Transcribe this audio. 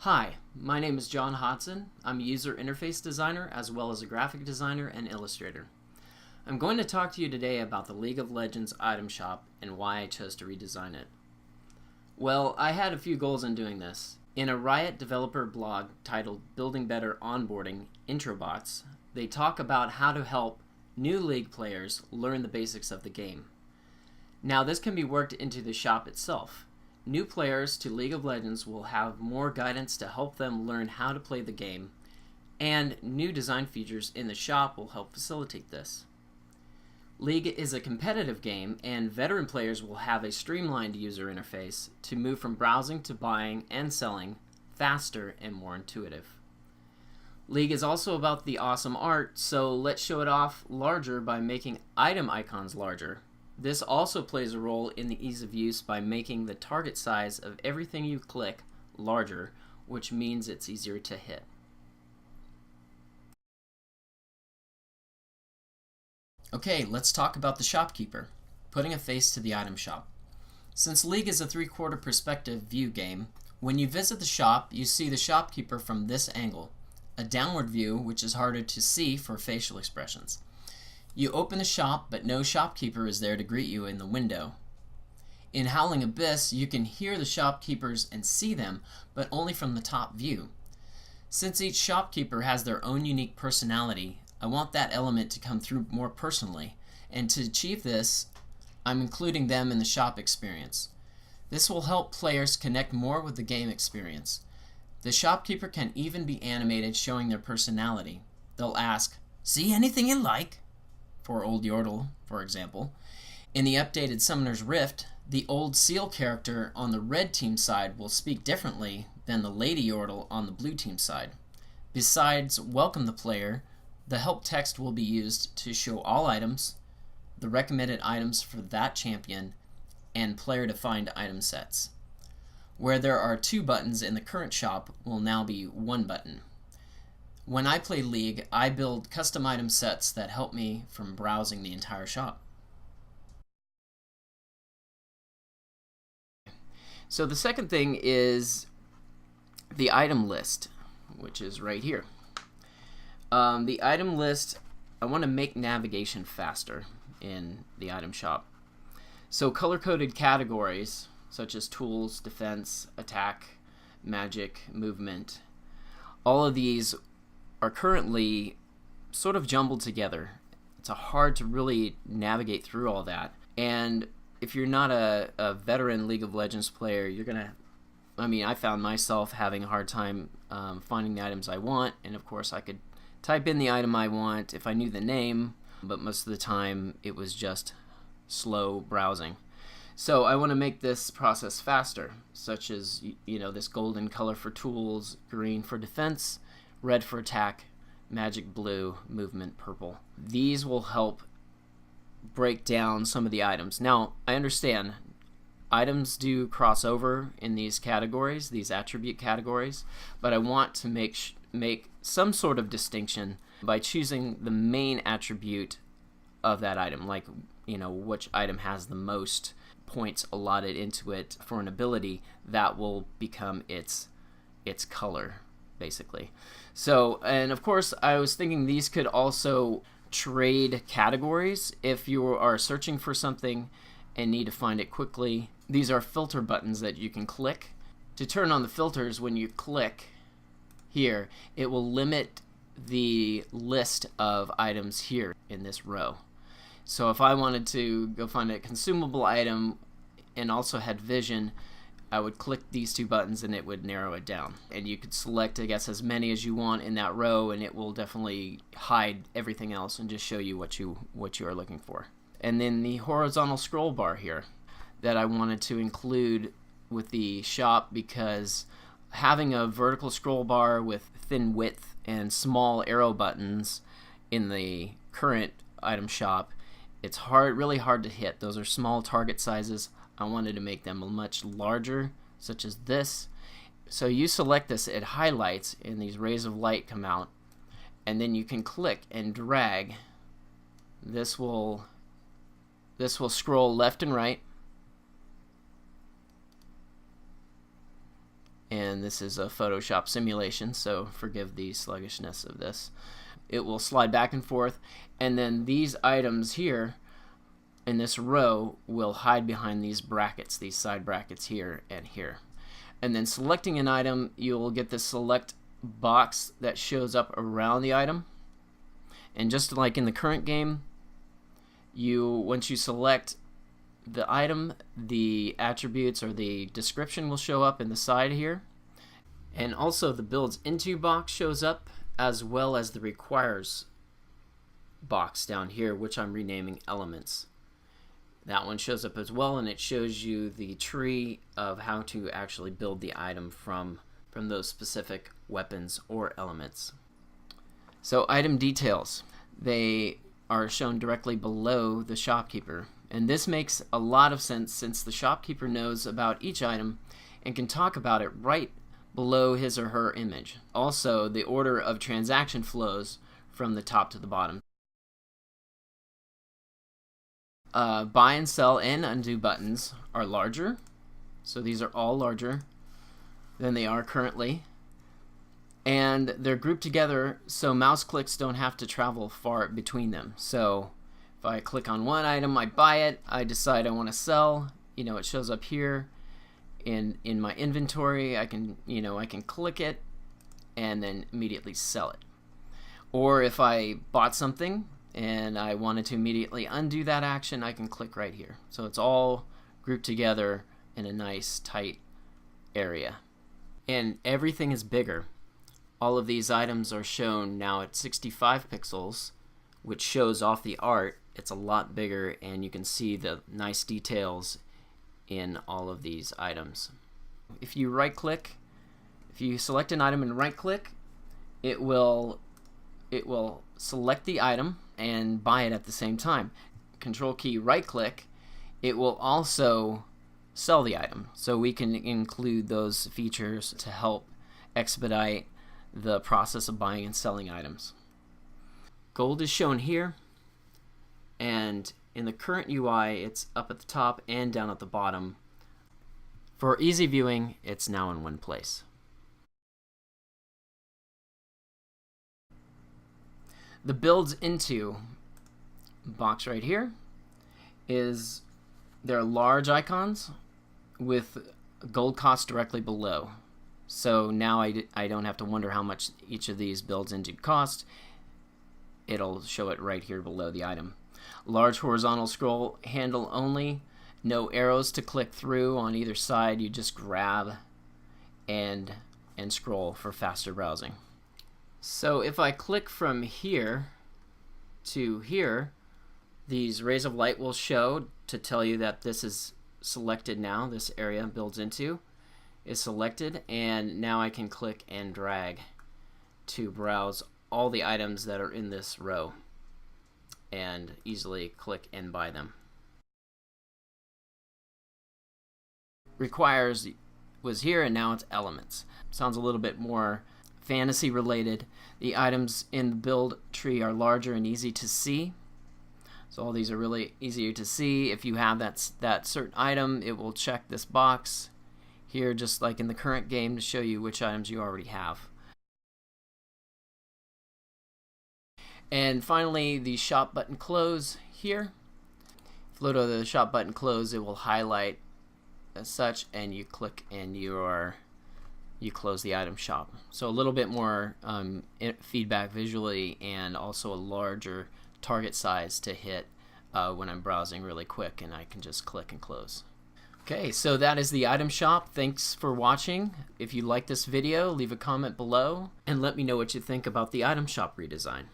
Hi, my name is John Hodson. I'm a user interface designer as well as a graphic designer and illustrator. I'm going to talk to you today about the League of Legends item shop and why I chose to redesign it. Well, I had a few goals in doing this. In a Riot developer blog titled Building Better Onboarding Introbots, they talk about how to help new League players learn the basics of the game. Now, this can be worked into the shop itself. New players to League of Legends will have more guidance to help them learn how to play the game, and new design features in the shop will help facilitate this. League is a competitive game, and veteran players will have a streamlined user interface to move from browsing to buying and selling faster and more intuitive. League is also about the awesome art, so let's show it off larger by making item icons larger. This also plays a role in the ease of use by making the target size of everything you click larger, which means it's easier to hit. Okay, let's talk about the shopkeeper, putting a face to the item shop. Since League is a 3/4 perspective view game, when you visit the shop, you see the shopkeeper from this angle, a downward view which is harder to see for facial expressions. You open the shop, but no shopkeeper is there to greet you in the window. In Howling Abyss, you can hear the shopkeepers and see them, but only from the top view. Since each shopkeeper has their own unique personality, I want that element to come through more personally, and to achieve this, I'm including them in the shop experience. This will help players connect more with the game experience. The shopkeeper can even be animated showing their personality. They'll ask, "See anything you like?" for Old Yordle, for example. In the updated Summoner's Rift, the Old Seal character on the red team side will speak differently than the Lady Yordle on the blue team side. Besides welcome the player, the help text will be used to show all items, the recommended items for that champion, and player-defined item sets. Where there are 2 buttons in the current shop will now be 1 button. When I play League, I build custom item sets that help me from browsing the entire shop. So the second thing is the item list, which is right here. The item list, I want to make navigation faster in the item shop. So color-coded categories such as tools, defense, attack, magic, movement, all of these are currently sort of jumbled together. It's hard to really navigate through all that. And if you're not a veteran League of Legends player, I found myself having a hard time finding the items I want. And of course, I could type in the item I want if I knew the name, but most of the time it was just slow browsing. So I want to make this process faster, such as this golden color for tools, green for defense, red for attack, magic blue, movement purple. These will help break down some of the items. Now, I understand items do cross over in these categories, these attribute categories, but I want to make some sort of distinction by choosing the main attribute of that item, like which item has the most points allotted into it for an ability that will become its color, basically. So, and of course, I was thinking these could also trade categories if you are searching for something and need to find it quickly. These are filter buttons that you can click. To turn on the filters, when you click here, it will limit the list of items here in this row. So if I wanted to go find a consumable item and also had vision, I would click these 2 buttons and it would narrow it down. And you could select, I guess, as many as you want in that row, and it will definitely hide everything else and just show you what you are looking for. And then the horizontal scroll bar here that I wanted to include with the shop, because having a vertical scroll bar with thin width and small arrow buttons in the current item shop, it's really hard to hit. Those are small target sizes. I wanted to make them much larger, such as this. So you select this, it highlights, and these rays of light come out, and then you can click and drag. This will scroll left and right, and this is a Photoshop simulation, so forgive the sluggishness of this. It will slide back and forth, and then these items here in this row will hide behind these brackets, these side brackets here and here. And then selecting an item, you'll get this select box that shows up around the item. And just like in the current game, once you select the item, the attributes or the description will show up in the side here. And also the builds into box shows up, as well as the requires box down here, which I'm renaming elements. That one shows up as well, and it shows you the tree of how to actually build the item from those specific weapons or elements. So item details, they are shown directly below the shopkeeper, and this makes a lot of sense since the shopkeeper knows about each item and can talk about it right below his or her image. Also, the order of transaction flows from the top to the bottom. Buy and sell and undo buttons are larger, so these are all larger than they are currently, and they're grouped together so mouse clicks don't have to travel far between them. So if I click on one item, I buy it, I decide I want to sell, it shows up here in my inventory. I can click it and then immediately sell it. Or if I bought something and I wanted to immediately undo that action, I can click right here. So it's all grouped together in a nice tight area. And everything is bigger. All of these items are shown now at 65 pixels, which shows off the art. It's a lot bigger, and you can see the nice details in all of these items. If you select an item and right click, it will select the item and buy it at the same time. Control key right click, it will also sell the item. So we can include those features to help expedite the process of buying and selling items. Gold is shown here, and in the current UI it's up at the top and down at the bottom. For easy viewing, it's now in one place. The builds into box right here is there are large icons with gold cost directly below. So now I don't have to wonder how much each of these builds into cost. It'll show it right here below the item. Large horizontal scroll handle only, no arrows to click through on either side. You just grab and scroll for faster browsing. So if I click from here to here, these rays of light will show to tell you that this is selected now. This area builds into is selected, and now I can click and drag to browse all the items that are in this row and easily click and buy them. Requires was here, and now it's elements. Sounds a little bit more fantasy related. The items in the build tree are larger and easy to see. So all these are really easier to see. If you have that certain item, it will check this box here, just like in the current game, to show you which items you already have. And finally, the shop button close here. If you go to the shop button close, it will highlight as such, and you click and you close the item shop. So a little bit more feedback visually, and also a larger target size to hit when I'm browsing really quick, and I can just click and close. Okay, so that is the item shop. Thanks for watching. If you like this video, leave a comment below and let me know what you think about the item shop redesign.